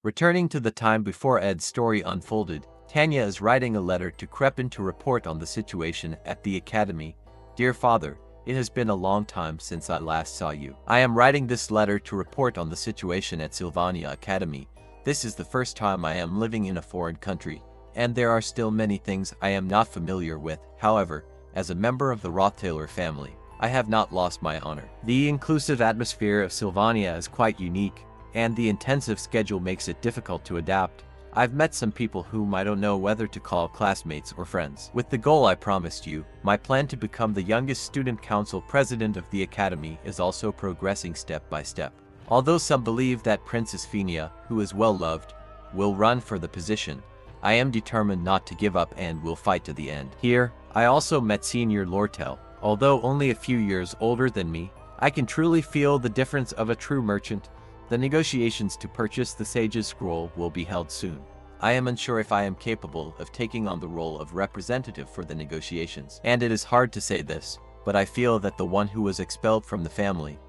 Returning to the time before Ed's story unfolded, Tanya is writing a letter to Crepin to report on the situation at the academy. Dear Father, it has been a long time since I last saw you. I am writing this letter to report on the situation at Sylvania Academy. This is the first time I am living in a foreign country, and there are still many things I am not familiar with. However, as a member of the Roththaler family, I have not lost my honor. The inclusive atmosphere of Sylvania is quite unique, and the intensive schedule makes it difficult to adapt. I've met some people whom I don't know whether to call classmates or friends. With the goal I promised you, my plan to become the youngest student council president of the academy is also progressing step by step. Although some believe that Princess Phinia, who is well loved, will run for the position, I am determined not to give up and will fight to the end. Here, I also met Senior Lortel. Although only a few years older than me, I can truly feel the difference of a true merchant. The negotiations to purchase the Sage's Scroll will be held soon. I am unsure if I am capable of taking on the role of representative for the negotiations. And it is hard to say this, but I feel that the one who was expelled from the family,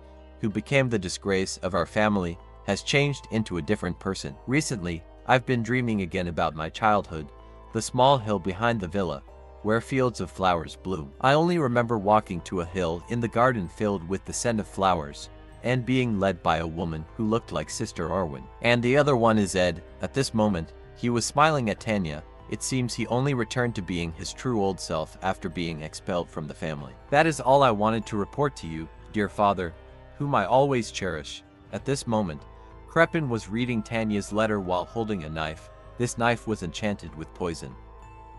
who became the disgrace of our family, has changed into a different person. Recently, I've been dreaming again about my childhood, the small hill behind the villa, where fields of flowers bloom. I only remember walking to a hill in the garden filled with the scent of flowers, and being led by a woman who looked like Sister Arwen. And the other one is Ed. At this moment, he was smiling at Tanya. It seems he only returned to being his true old self after being expelled from the family. That is all I wanted to report to you, dear Father, whom I always cherish. At this moment, Crepin was reading Tanya's letter while holding a knife. This knife was enchanted with poison.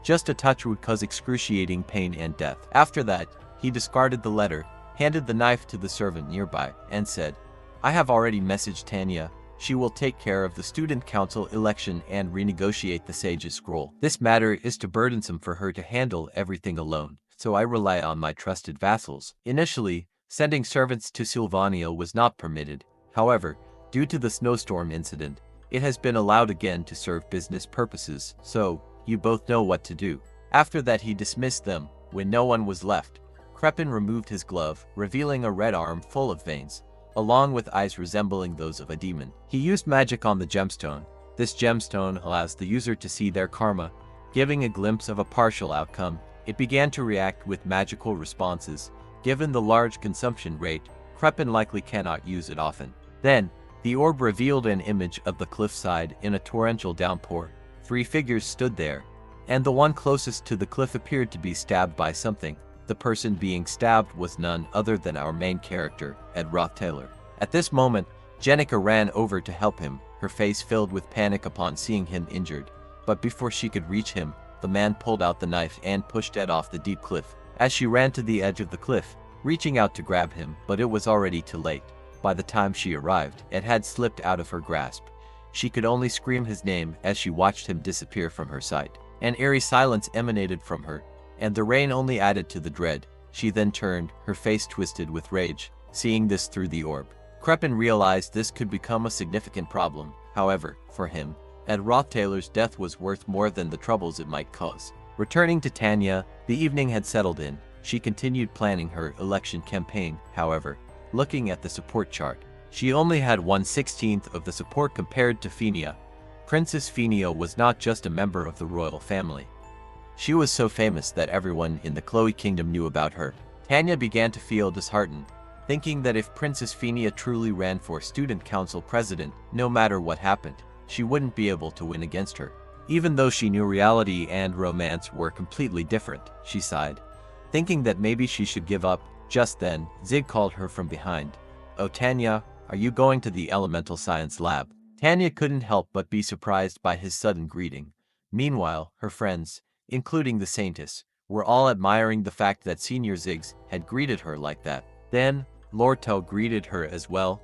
Just a touch would cause excruciating pain and death. After that, he discarded the letter, handed the knife to the servant nearby, and said, I have already messaged Tanya. She will take care of the student council election and renegotiate the Sage's Scroll. This matter is too burdensome for her to handle everything alone, so I rely on my trusted vassals. Initially, sending servants to Sylvania was not permitted. However, due to the snowstorm incident, it has been allowed again to serve business purposes, so you both know what to do. After that, he dismissed them. When no one was left, Crepin removed his glove, revealing a red arm full of veins, along with eyes resembling those of a demon. He used magic on the gemstone. This gemstone allows the user to see their karma, giving a glimpse of a partial outcome. It began to react with magical responses. Given the large consumption rate, Crepin likely cannot use it often. Then, the orb revealed an image of the cliffside in a torrential downpour. 3 figures stood there, and the one closest to the cliff appeared to be stabbed by something. The person being stabbed was none other than our main character, Ed Roththaler. At this moment, Jenica ran over to help him, her face filled with panic upon seeing him injured. But before she could reach him, the man pulled out the knife and pushed Ed off the deep cliff. As she ran to the edge of the cliff, reaching out to grab him, but it was already too late. By the time she arrived, Ed had slipped out of her grasp. She could only scream his name as she watched him disappear from her sight. An eerie silence emanated from her, and the rain only added to the dread. She then turned, her face twisted with rage, seeing this through the orb. Crepin realized this could become a significant problem. However, for him, Ed Roththaler's death was worth more than the troubles it might cause. Returning to Tanya, the evening had settled in. She continued planning her election campaign. However, looking at the support chart, she only had 1/16 of the support compared to Phinia. Princess Phinia was not just a member of the royal family. She was so famous that everyone in the Chloe Kingdom knew about her. Tanya began to feel disheartened, thinking that if Princess Phinia truly ran for student council president, no matter what happened, she wouldn't be able to win against her. Even though she knew reality and romance were completely different, she sighed, thinking that maybe she should give up. Just then, Zig called her from behind. Oh Tanya, are you going to the elemental science lab? Tanya couldn't help but be surprised by his sudden greeting. Meanwhile, her friends, including the Saintess, were all admiring the fact that Senior Ziggs had greeted her like that. Then, Lortel greeted her as well.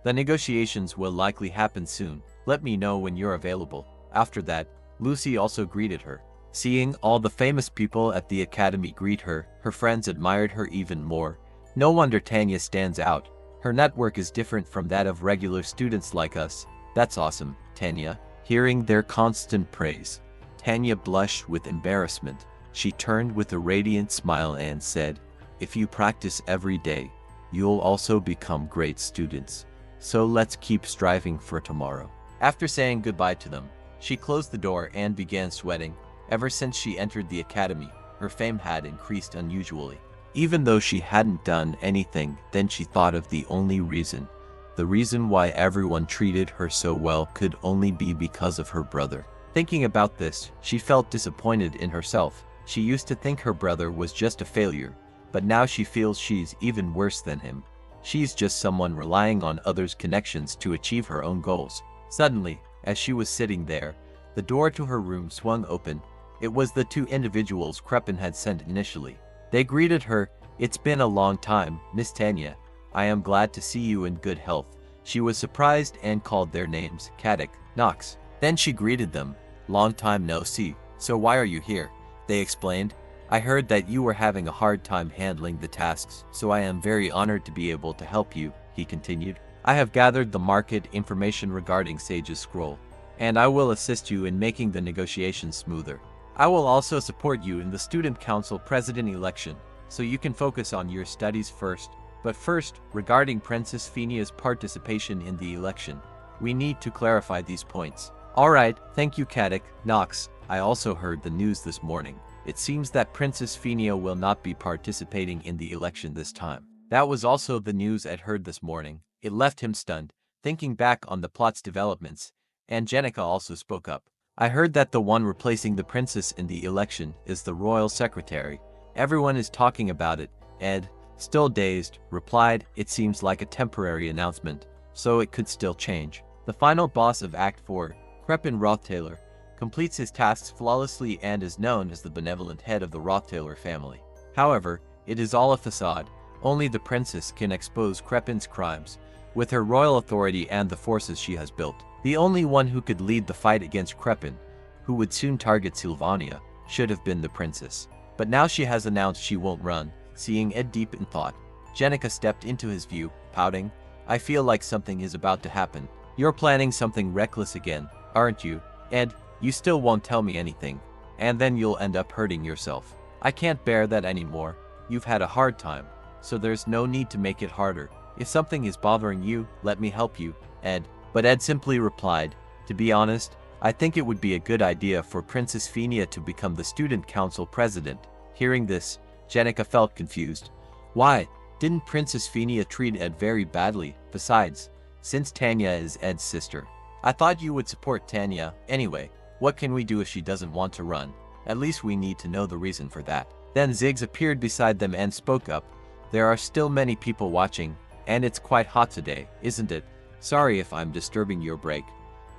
The negotiations will likely happen soon. Let me know when you're available. After that, Lucy also greeted her. Seeing all the famous people at the academy greet her, her friends admired her even more. No wonder Tanya stands out. Her network is different from that of regular students like us. That's awesome, Tanya. Hearing their constant praise, Tanya blushed with embarrassment. She turned with a radiant smile and said, if you practice every day, you'll also become great students. So let's keep striving for tomorrow. After saying goodbye to them, she closed the door and began sweating. Ever since she entered the academy, her fame had increased unusually. Even though she hadn't done anything, then she thought of the only reason. The reason why everyone treated her so well could only be because of her brother. Thinking about this, she felt disappointed in herself. She used to think her brother was just a failure, but now she feels she's even worse than him. She's just someone relying on others' connections to achieve her own goals. Suddenly, as she was sitting there, the door to her room swung open. It was the two individuals Crepin had sent initially. They greeted her. "It's been a long time, Miss Tanya. I am glad to see you in good health." She was surprised and called their names, Kadik, Knox. Then she greeted them. "Long time no see. So why are you here?" They explained. "I heard that you were having a hard time handling the tasks, so I am very honored to be able to help you," he continued. "I have gathered the market information regarding Sage's scroll, and I will assist you in making the negotiations smoother. I will also support you in the Student Council President election, so you can focus on your studies first. But first, regarding Princess Phenia's participation in the election, we need to clarify these points." "Alright, thank you Kadik, Knox. I also heard the news this morning. It seems that Princess Phenia will not be participating in the election this time." That was also the news Ed heard this morning. It left him stunned, thinking back on the plot's developments, and Jenica also spoke up. "I heard that the one replacing the princess in the election is the royal secretary. Everyone is talking about it." Ed, still dazed, replied, "It seems like a temporary announcement, so it could still change." The final boss of Act 4, Crepin Roththaler, completes his tasks flawlessly and is known as the benevolent head of the Roththaler family. However, it is all a facade. Only the princess can expose Crepin's crimes. With her royal authority and the forces she has built, the only one who could lead the fight against Crepin, who would soon target Sylvania, should have been the princess. But now she has announced she won't run. Seeing Ed deep in thought, Jenica stepped into his view, pouting, "I feel like something is about to happen. You're planning something reckless again, aren't you? Ed, you still won't tell me anything, and then you'll end up hurting yourself. I can't bear that anymore. You've had a hard time, so there's no need to make it harder. If something is bothering you, let me help you, Ed." But Ed simply replied, "To be honest, I think it would be a good idea for Princess Phenia to become the student council president." Hearing this, Jenica felt confused. Why? Didn't Princess Phenia treat Ed very badly? Besides, since Tanya is Ed's sister, I thought you would support Tanya. Anyway, what can we do if she doesn't want to run? At least we need to know the reason for that. Then Ziggs appeared beside them and spoke up. "There are still many people watching, and it's quite hot today, isn't it? Sorry if I'm disturbing your break.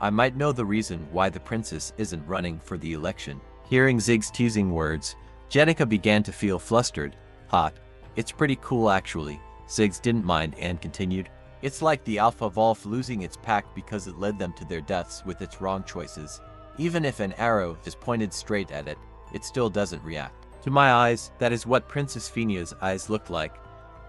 I might know the reason why the princess isn't running for the election." Hearing Ziggs' teasing words, Jenica began to feel flustered. "Hot. It's pretty cool actually." Ziggs didn't mind and continued, "It's like the Alpha Wolf losing its pack because it led them to their deaths with its wrong choices. Even if an arrow is pointed straight at it, it still doesn't react. To my eyes, that is what Princess Phenia's eyes looked like.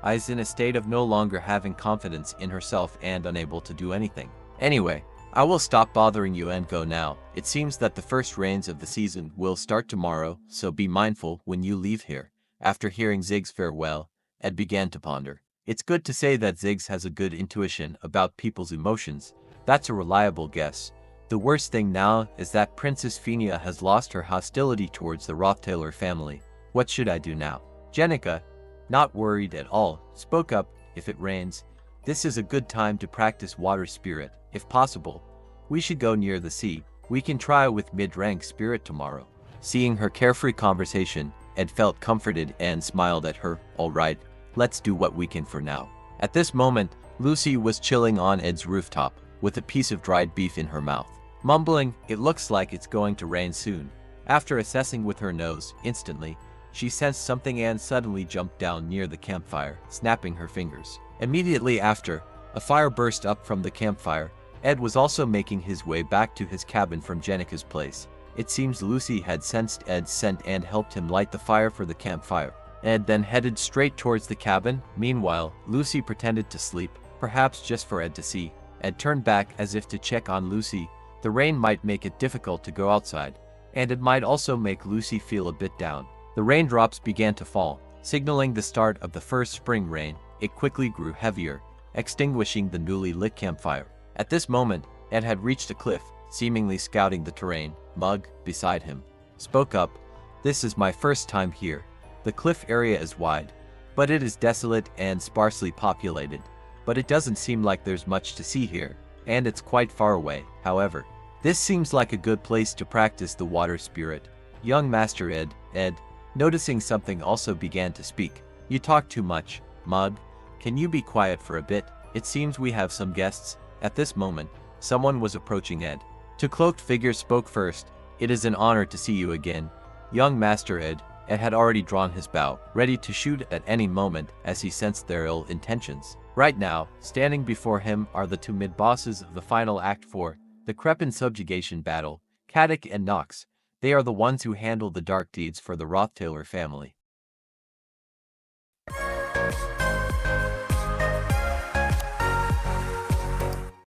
Eyes in a state of no longer having confidence in herself and unable to do anything. Anyway, I will stop bothering you and go now. It seems that the first rains of the season will start tomorrow, so be mindful when you leave here." After hearing Ziggs' farewell, Ed began to ponder. It's good to say that Ziggs has a good intuition about people's emotions. That's a reliable guess. The worst thing now is that Princess Phenia has lost her hostility towards the Roththaler family. What should I do now? Jenica, not worried at all, spoke up. "If it rains, this is a good time to practice water spirit. If possible, we should go near the sea. We can try with mid-rank spirit tomorrow." Seeing her carefree conversation, Ed felt comforted and smiled at her. "All right, let's do what we can for now." At this moment, Lucy was chilling on Ed's rooftop, with a piece of dried beef in her mouth. Mumbling, "It looks like it's going to rain soon." After assessing with her nose, instantly, she sensed something and suddenly jumped down near the campfire, snapping her fingers. Immediately after, a fire burst up from the campfire. Ed was also making his way back to his cabin from Jenica's place. It seems Lucy had sensed Ed's scent and helped him light the fire for the campfire. Ed then headed straight towards the cabin. Meanwhile, Lucy pretended to sleep, perhaps just for Ed to see. Ed turned back as if to check on Lucy. The rain might make it difficult to go outside, and it might also make Lucy feel a bit down. The raindrops began to fall, signaling the start of the first spring rain. It quickly grew heavier, extinguishing the newly lit campfire. At this moment, Ed had reached a cliff, seemingly scouting the terrain. Mug, beside him, spoke up. This is my first time here. The cliff area is wide, but it is desolate and sparsely populated. But it doesn't seem like there's much to see here, and it's quite far away. However, this seems like a good place to practice the water spirit. Young Master Ed, noticing something, also began to speak. You talk too much, Mug. Can you be quiet for a bit? It seems we have some guests. At this moment, someone was approaching Ed. Two cloaked figures spoke first. It is an honor to see you again. Young Master Ed had already drawn his bow, ready to shoot at any moment as he sensed their ill intentions. Right now, standing before him are the two mid-bosses of the final Act 4, the Crepin subjugation battle, Kadik and Nox. They are the ones who handle the dark deeds for the Rothtailor family.